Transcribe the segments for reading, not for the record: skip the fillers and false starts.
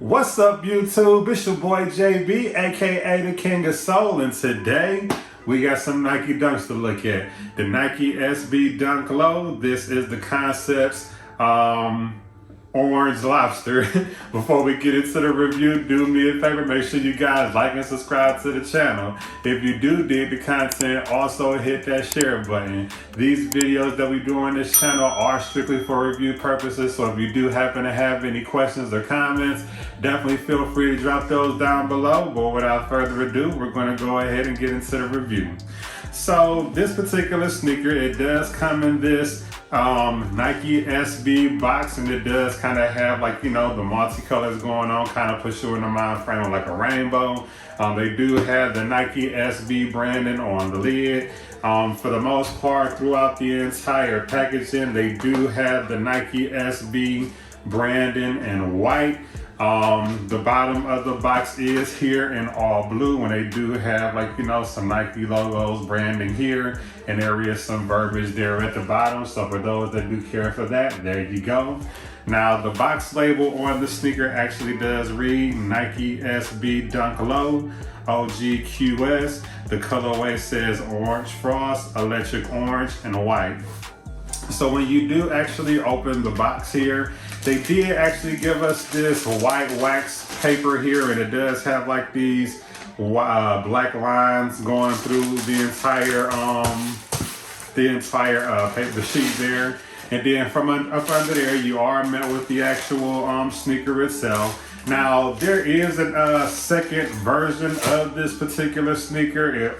What's up, YouTube? It's your boy JB, aka the King of Soul, and today we got some Nike Dunks to look at. The Nike SB Dunk Low. This is the Concepts Orange Lobster. Before we get into the review, do me a favor, make sure you guys like and subscribe to the channel. If you do dig the content, also hit that share button. These videos that we do on this channel are strictly for review purposes, so if you do happen to have any questions or comments, definitely feel free to drop those down below. But without further ado, we're going to go ahead and get into the review. So this particular sneaker, it does come in this Nike SB box, and it does kind of have, like, you know, the multicolors going on, kind of puts you in the mind frame of like a rainbow. They do have the Nike SB branding on the lid. For the most part, throughout the entire packaging, they do have the Nike SB branding in white. The bottom of the box is here in all blue, and they do have, like, you know, some Nike logos branding here, and there is some verbiage there at the bottom. So for those that do care for that, there you go. Now the box label on the sneaker actually does read Nike SB Dunk Low OGQS. The colorway says Orange Frost, Electric Orange, and White. So when you do actually open the box here, they did actually give us this white wax paper here, and it does have like these black lines going through the entire paper sheet there. And then from up under there, you are met with the actual sneaker itself. Now there is a second version of this particular sneaker.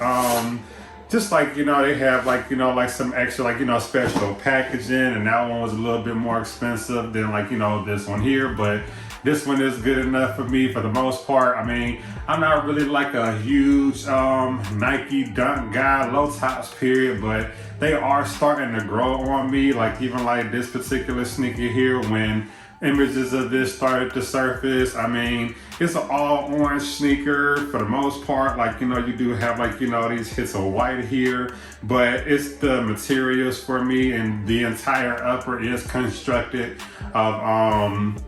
Just like, you know, they have, like, you know, like some extra, like, you know, special packaging, and that one was a little bit more expensive than, like, you know, this one here. But this one is good enough for me for the most part. I mean, I'm not really like a huge Nike Dunk guy, low tops period, but they are starting to grow on me. Like, even like this particular sneaker here, when images of this started to surface, I mean, it's an all orange sneaker for the most part. Like, you know, you do have, like, you know, these hits of white here, but it's the materials for me, and the entire upper is constructed of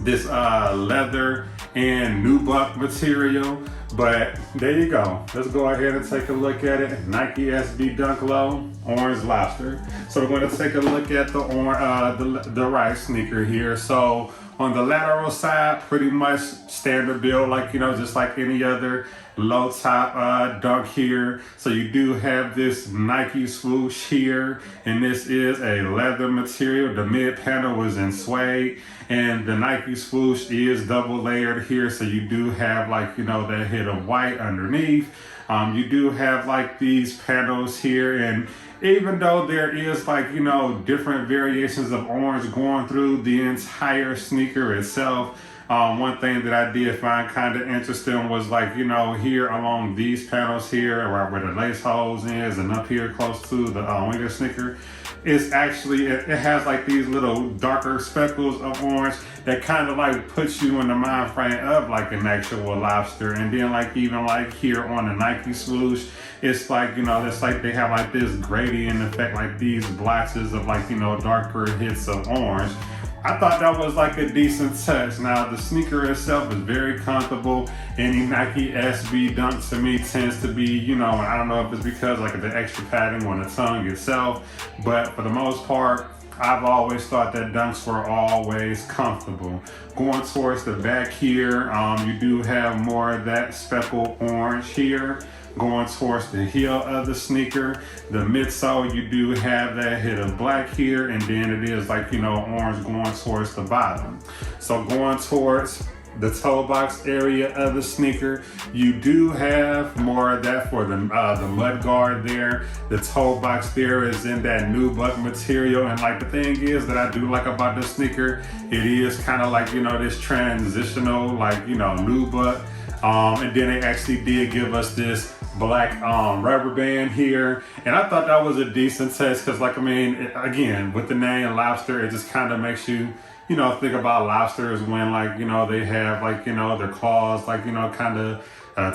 this leather and nubuck material. But there you go. Let's go ahead and take a look at it. Nike SB Dunk Low Orange Lobster. So we're going to take a look at the right sneaker here. So on the lateral side, pretty much standard build, like, you know, just like any other low top dunk here. So you do have this Nike swoosh here, and this is a leather material. The mid panel was in suede, and the Nike swoosh is double layered here. So you do have, like, you know, that hit of white underneath. You do have like these panels here, and even though there is, like, you know, different variations of orange going through the entire sneaker itself, one thing that I did find kind of interesting was, like, you know, here along these panels here, right where the lace holes is, and up here close to the wing of the sneaker, it's actually, it has like these little darker speckles of orange that kind of like puts you in the mind frame of like an actual lobster. And then, like, even like here on the Nike swoosh, it's like, you know, it's like they have like this gradient effect, like these blotches of, like, you know, darker hits of orange. I thought that was like a decent touch. Now the sneaker itself is very comfortable. Any Nike SB Dunk to me tends to be, you know, I don't know if it's because like the extra padding on the tongue itself, but for the most part, I've always thought that Dunks were always comfortable. Going towards the back here, you do have more of that speckled orange here. Going towards the heel of the sneaker, the midsole, you do have that hit of black here, and then it is, like, you know, orange going towards the bottom. So going towards the toe box area of the sneaker, you do have more of that for the mud guard there. The toe box there is in that nubuck material, and like the thing is that I do like about this sneaker, it is kind of like, you know, this transitional, like, you know, nubuck. And then they actually did give us this black rubber band here, and I thought that was a decent test because, like, I mean, again, with the name Lobster, it just kind of makes you, you know, think about lobsters when, like, you know, they have, like, you know, their claws, like, you know, kind of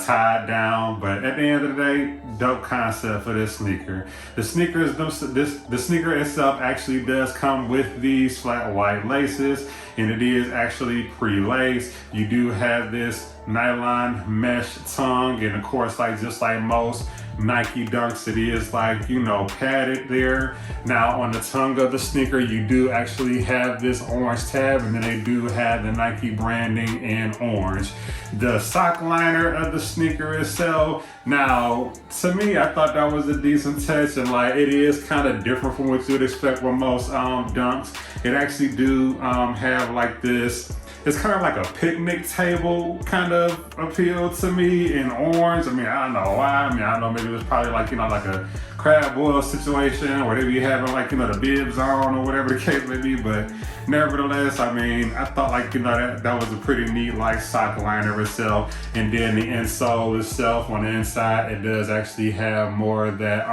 tied down. But at the end of the day, dope concept for this sneaker. The sneaker itself actually does come with these flat white laces, and it is actually pre-laced. You do have this nylon mesh tongue, and of course, like just like most Nike Dunks, it is, like, you know, padded there. Now on the tongue of the sneaker, you do actually have this orange tab, and then they do have the Nike branding in orange. The sock liner of the sneaker itself, now to me, I thought that was a decent touch, and like it is kind of different from what you'd expect with most Dunks. It actually do have like this, it's kind of like a picnic table kind of appeal to me in orange. I mean, I don't know why. I mean, I don't know, maybe it was probably like, you know, like a crab boil situation where they be having, like, you know, the bibs on or whatever the case may be. But nevertheless, I mean, I thought, like, you know, that was a pretty neat, like, sock liner itself. And then the insole itself, on the inside, it does actually have more of that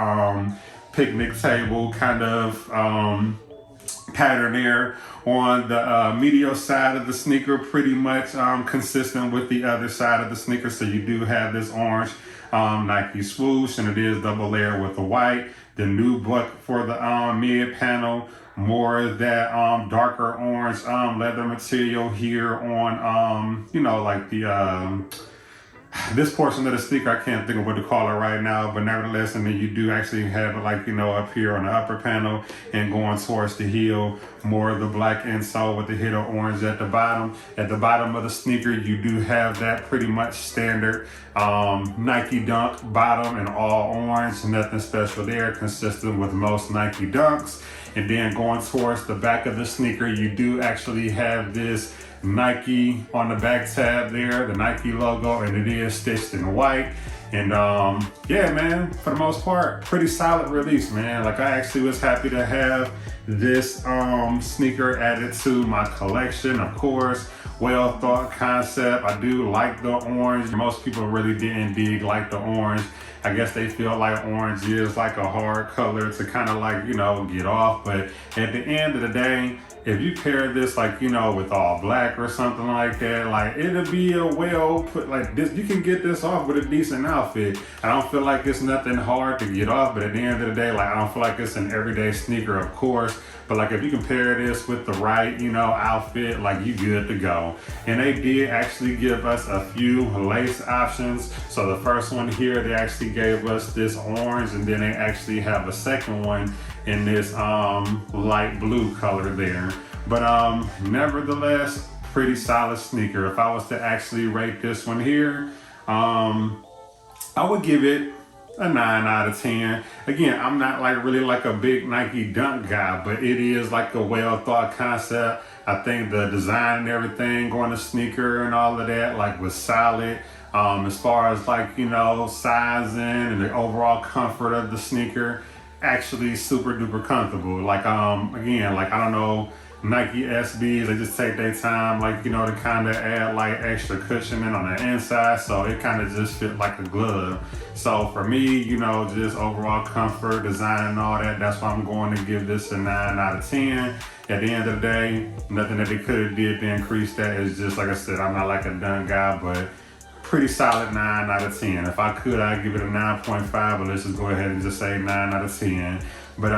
picnic table kind of pattern there on the medial side of the sneaker, pretty much consistent with the other side of the sneaker. So you do have this orange Nike swoosh, and it is double layer with the white. The new buck for the mid panel, more of that darker orange leather material here on you know, like the this portion of the sneaker. I can't think of what to call it right now, but nevertheless, and then you do actually have it, like, you know, up here on the upper panel and going towards the heel, more of the black insole with the hit of orange at the bottom. At the bottom of the sneaker, you do have that pretty much standard Nike Dunk bottom in all orange, nothing special there, consistent with most Nike Dunks. And then going towards the back of the sneaker, you do actually have this Nike on the back tab there, the Nike logo, and it is stitched in white. And yeah, man, for the most part, pretty solid release, man. Like, I actually was happy to have this sneaker added to my collection. Of course, well thought concept. I do like the orange. Most people really didn't dig like the orange. I guess they feel like orange is like a hard color to kind of, like, you know, get off. But at the end of the day, if you pair this, like, you know, with all black or something like that, like, it'll be a well put, like, this, you can get this off with a decent outfit. I don't feel like it's nothing hard to get off, but at the end of the day, like, I don't feel like it's an everyday sneaker, of course. But like, if you can pair this with the right, you know, outfit, like, you good to go. And they did actually give us a few lace options. So the first one here, they actually gave us this orange, and then they actually have a second one in this light blue color there. But nevertheless, pretty solid sneaker. If I was to actually rate this one here, I would give it a 9 out of 10. Again, I'm not like really like a big Nike Dunk guy, but it is like a well thought concept. I think the design and everything on the sneaker and all of that, like, was solid. As far as, like, you know, sizing and the overall comfort of the sneaker, actually super duper comfortable. Like, again, like, I don't know, Nike SBs, they just take their time, like, you know, to kind of add like extra cushioning on the inside, so it kind of just fit like a glove. So for me, you know, just overall comfort, design and all that, that's why I'm going to give this a 9 out of 10. At the end of the day, nothing that they could have did to increase that. Is just, like I said, I'm not like a done guy, but pretty solid 9 out of 10. If I could, I'd give it a 9.5, but let's just go ahead and just say 9 out of 10. But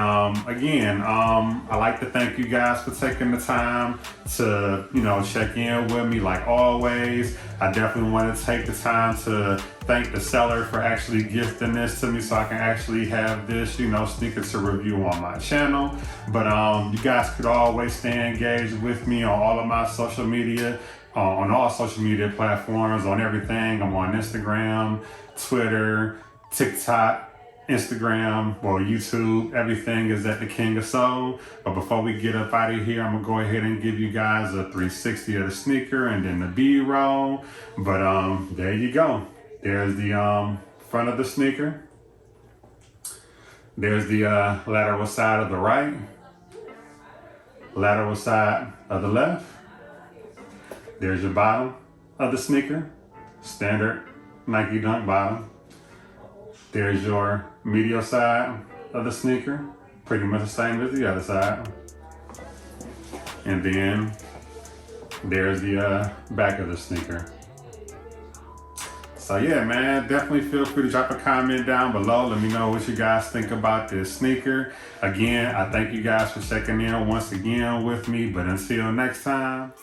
again, I like to thank you guys for taking the time to, you know, check in with me like always. I definitely want to take the time to thank the seller for actually gifting this to me so I can actually have this, you know, sneaker to review on my channel. But you guys could always stay engaged with me on all of my social media. On all social media platforms, on everything. I'm on Instagram, Twitter, TikTok, Instagram, well, YouTube. Everything is at the King of Soul. But before we get up out of here, I'm gonna go ahead and give you guys a 360 of the sneaker and then the B-roll. But there you go. There's the front of the sneaker. There's the lateral side of the right, lateral side of the left. There's your bottom of the sneaker, standard Nike Dunk bottom. There's your medial side of the sneaker. Pretty much the same as the other side. And then there's the back of the sneaker. So yeah, man, definitely feel free to drop a comment down below. Let me know what you guys think about this sneaker. Again, I thank you guys for checking in once again with me. But until next time.